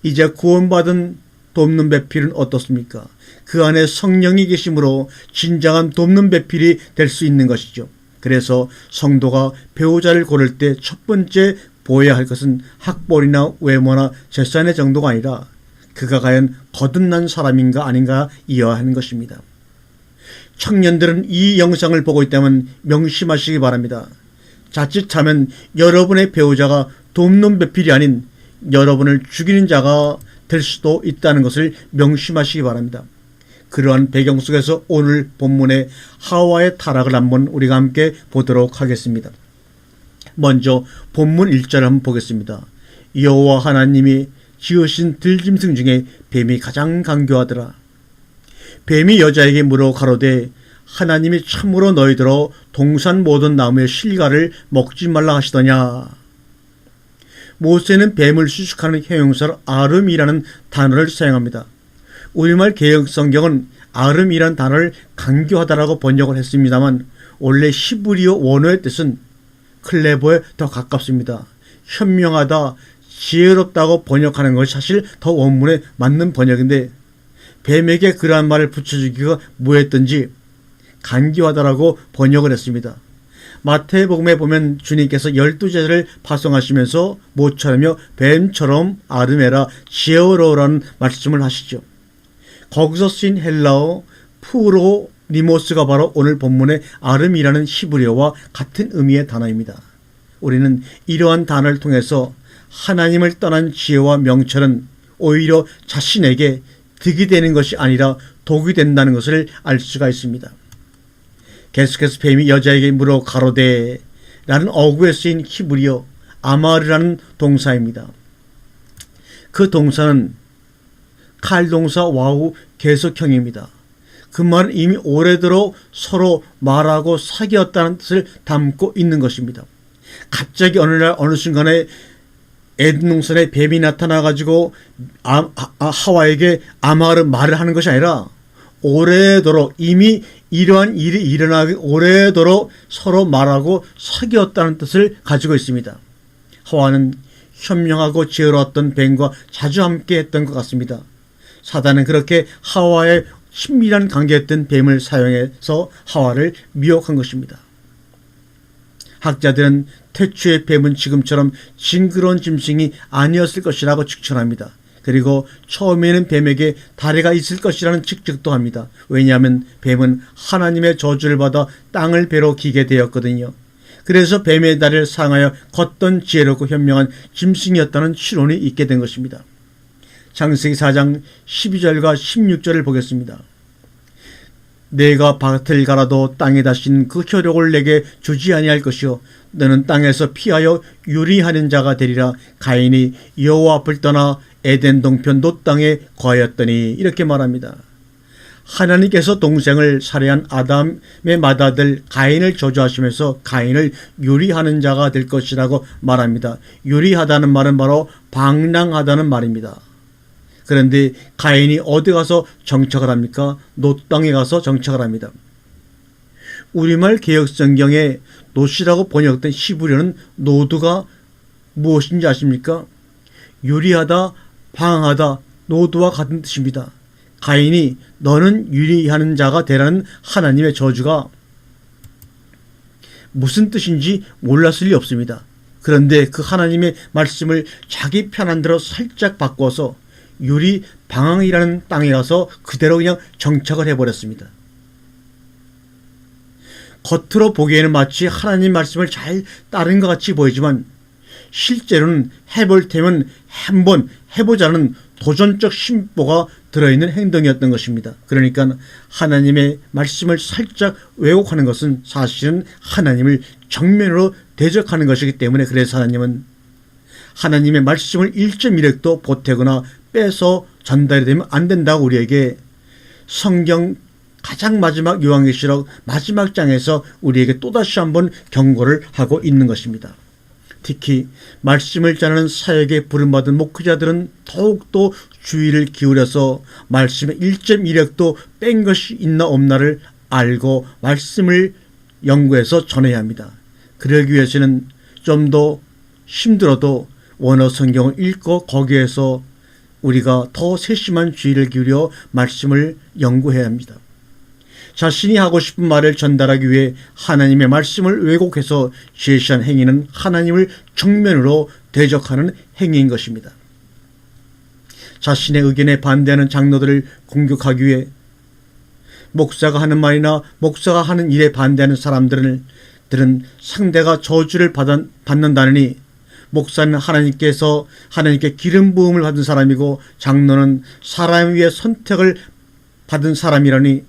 이제 구원받은 돕는 배필은 어떻습니까? 그 안에 성령이 계심으로 진정한 돕는 배필이 될 수 있는 것이죠. 그래서 성도가 배우자를 고를 때 첫 번째 보아야 할 것은 학벌이나 외모나 재산의 정도가 아니라 그가 과연 거듭난 사람인가 아닌가 이어야 하는 것입니다. 청년들은 이 영상을 보고 있다면 명심하시기 바랍니다. 자칫하면 여러분의 배우자가 돕는 배필이 아닌 여러분을 죽이는 자가 될 수도 있다는 것을 명심하시기 바랍니다. 그러한 배경 속에서 오늘 본문의 하와의 타락을 한번 우리가 함께 보도록 하겠습니다. 먼저 본문 1절을 한번 보겠습니다. 여호와 하나님이 지으신 들짐승 중에 뱀이 가장 간교하더라. 뱀이 여자에게 물어 가로되 하나님이 참으로 너희들어 동산 모든 나무의 실과를 먹지 말라 하시더냐. 모세는 뱀을 수식하는 형용사로 아름이라는 단어를 사용합니다. 우리말 개역성경은 아름이라는 단어를 간교하다라고 번역을 했습니다만 원래 히브리어 원어의 뜻은 클레버에 더 가깝습니다. 현명하다, 지혜롭다고 번역하는 것이 사실 더 원문에 맞는 번역인데 뱀에게 그러한 말을 붙여주기가 뭐했던지 간교하다라고 번역을 했습니다. 마태복음에 보면 주님께서 12제자를 파송하시면서 모처럼요 뱀처럼 아름해라 지혜로우라는 말씀을 하시죠. 거기서 쓰인 헬라어 푸로니모스가 바로 오늘 본문의 아름이라는 히브리어와 같은 의미의 단어입니다. 우리는 이러한 단어를 통해서 하나님을 떠난 지혜와 명철은 오히려 자신에게 득이 되는 것이 아니라 독이 된다는 것을 알 수가 있습니다. 계속해서 뱀이 여자에게 물어 가로되 라는 어구에 쓰인 히브리어 아마르라는 동사입니다. 그 동사는 칼동사 와우 계속형입니다. 그 말은 이미 오래도록 서로 말하고 사귀었다는 뜻을 담고 있는 것입니다. 갑자기 어느 날 어느 순간에 에덴 동산에 뱀이 나타나가지고 하와에게 아마르 말을 하는 것이 아니라 오래도록 이미 이러한 일이 일어나기 오래도록 서로 말하고 사귀었다는 뜻을 가지고 있습니다. 하와는 현명하고 지혜로웠던 뱀과 자주 함께 했던 것 같습니다. 사단은 그렇게 하와의 친밀한 관계였던 뱀을 사용해서 하와를 미혹한 것입니다. 학자들은 태초의 뱀은 지금처럼 징그러운 짐승이 아니었을 것이라고 추천합니다. 그리고 처음에는 뱀에게 다리가 있을 것이라는 측정도 합니다. 왜냐하면 뱀은 하나님의 저주를 받아 땅을 베러 기게 되었거든요. 그래서 뱀의 다리를 사용하여 걷던 지혜롭고 현명한 짐승이었다는 추론이 있게 된 것입니다. 창세기 4장 12절과 16절을 보겠습니다. 내가 밭을 갈아도 땅에 다신 그 효력을 내게 주지 아니할 것이요 너는 땅에서 피하여 유리하는 자가 되리라. 가인이 여호와 앞을 떠나 에덴 동편 놋 땅에 거하였더니 이렇게 말합니다. 하나님께서 동생을 살해한 아담의 맏아들 가인을 저주하시면서 가인을 유리하는 자가 될 것이라고 말합니다. 유리하다는 말은 바로 방랑하다는 말입니다. 그런데 가인이 어디 가서 정착을 합니까? 놋 땅에 가서 정착을 합니다. 우리말 개역성경에 놋이라고 번역된 히브리어는 노드가 무엇인지 아십니까? 유리하다, 방황하다, 노드와 같은 뜻입니다. 가인이 너는 유리하는 자가 되라는 하나님의 저주가 무슨 뜻인지 몰랐을 리 없습니다. 그런데 그 하나님의 말씀을 자기 편한 대로 살짝 바꿔서 유리 방황이라는 땅에 가서 그대로 그냥 정착을 해버렸습니다. 겉으로 보기에는 마치 하나님 말씀을 잘 따른 것 같이 보이지만 실제로는 해볼 테면 한번 해보자는 도전적 심보가 들어있는 행동이었던 것입니다. 그러니까 하나님의 말씀을 살짝 왜곡하는 것은 사실은 하나님을 정면으로 대적하는 것이기 때문에 그래서 하나님은 하나님의 말씀을 1.1획도 보태거나 빼서 전달이 되면 안 된다고 우리에게 성경 가장 마지막 요한계시록 마지막 장에서 우리에게 또다시 한번 경고를 하고 있는 것입니다. 특히 말씀을 전하는 사역에 부름받은 목회자들은 더욱더 주의를 기울여서 말씀의 1.1획도 뺀 것이 있나 없나를 알고 말씀을 연구해서 전해야 합니다. 그러기 위해서는 좀 더 힘들어도 원어 성경을 읽고 거기에서 우리가 더 세심한 주의를 기울여 말씀을 연구해야 합니다. 자신이 하고 싶은 말을 전달하기 위해 하나님의 말씀을 왜곡해서 제시한 행위는 하나님을 정면으로 대적하는 행위인 것입니다. 자신의 의견에 반대하는 장로들을 공격하기 위해 목사가 하는 말이나 목사가 하는 일에 반대하는 사람들은 상대가 저주를 받는다느니 목사는 하나님께 기름 부음을 받은 사람이고 장로는 사람 위에 선택을 받은 사람이라니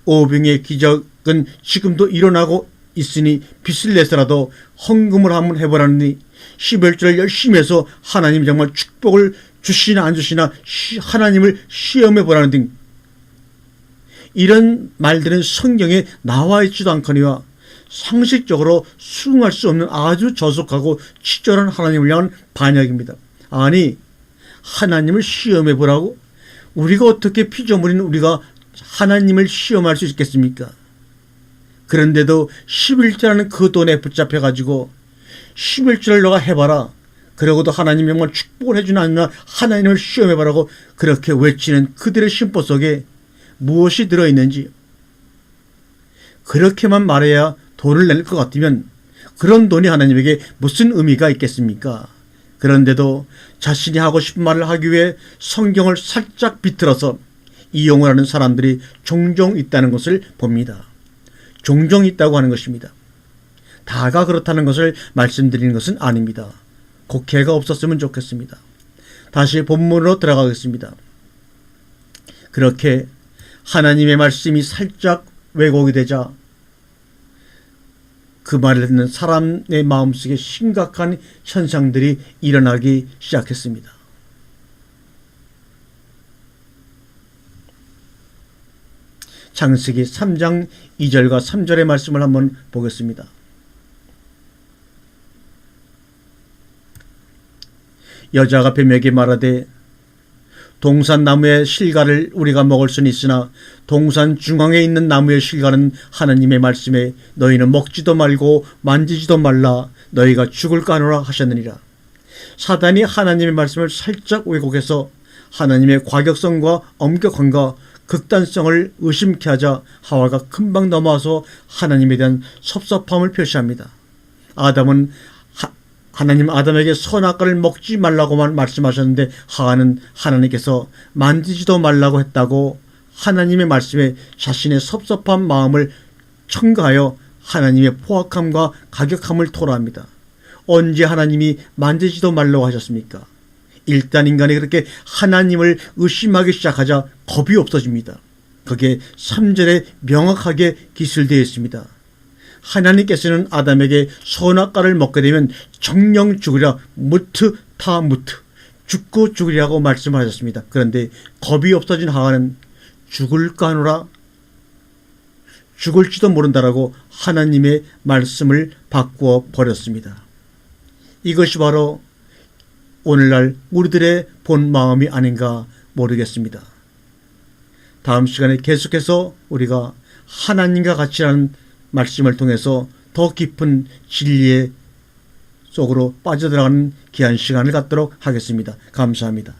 오병의 기적은 지금도 일어나고 있으니 빚을 내서라도 헌금을 한번 해보라니 11조를 열심히 해서 하나님이 정말 축복을 주시나 안 주시나 하나님을 시험해보라는 등 이런 말들은 성경에 나와 있지도 않거니와 상식적으로 수긍할 수 없는 아주 저속하고 치졸한 하나님을 향한 반역입니다. 아니 하나님을 시험해보라고? 우리가 어떻게 피조물인 우리가 하나님을 시험할 수 있겠습니까? 그런데도 11조라는 그 돈에 붙잡혀가지고 11조를 너가 해봐라. 그러고도 하나님 정말 축복을 해주나 아니나 하나님을 시험해봐라고 그렇게 외치는 그들의 심보 속에 무엇이 들어있는지 그렇게만 말해야 돈을 낼 것 같으면 그런 돈이 하나님에게 무슨 의미가 있겠습니까? 그런데도 자신이 하고 싶은 말을 하기 위해 성경을 살짝 비틀어서 이용을 하는 사람들이 종종 있다는 것을 봅니다. 종종 있다고 하는 것입니다. 다가 그렇다는 것을 말씀드리는 것은 아닙니다. 곡해가 없었으면 좋겠습니다. 다시 본문으로 들어가겠습니다. 그렇게 하나님의 말씀이 살짝 왜곡이 되자 그 말을 듣는 사람의 마음속에 심각한 현상들이 일어나기 시작했습니다. 창세기 3장 2절과 3절의 말씀을 한번 보겠습니다. 여자가 뱀에게 말하되 동산 나무의 실과를 우리가 먹을 수는 있으나 동산 중앙에 있는 나무의 실과는 하나님의 말씀에 너희는 먹지도 말고 만지지도 말라 너희가 죽을까 하노라 하셨느니라. 사단이 하나님의 말씀을 살짝 왜곡해서 하나님의 과격성과 엄격함과 극단성을 의심케 하자 하와가 금방 넘어와서 하나님에 대한 섭섭함을 표시합니다. 아담은 하나님 아담에게 선악과를 먹지 말라고만 말씀하셨는데 하와는 하나님께서 만지지도 말라고 했다고 하나님의 말씀에 자신의 섭섭한 마음을 첨가하여 하나님의 포악함과 가격함을 토로합니다. 언제 하나님이 만지지도 말라고 하셨습니까? 일단 인간이 그렇게 하나님을 의심하기 시작하자 겁이 없어집니다. 거기에 3절에 명확하게 기술되어 있습니다. 하나님께서는 아담에게 선악과를 먹게 되면 정령 죽으리라 무트 타 무트 죽고 죽으리라고 말씀하셨습니다. 그런데 겁이 없어진 하와는 죽을까 하노라 죽을지도 모른다라고 하나님의 말씀을 바꾸어 버렸습니다. 이것이 바로 오늘날 우리들의 본 마음이 아닌가 모르겠습니다. 다음 시간에 계속해서 우리가 하나님과 같이라는 말씀을 통해서 더 깊은 진리의 속으로 빠져들어가는 귀한 시간을 갖도록 하겠습니다. 감사합니다.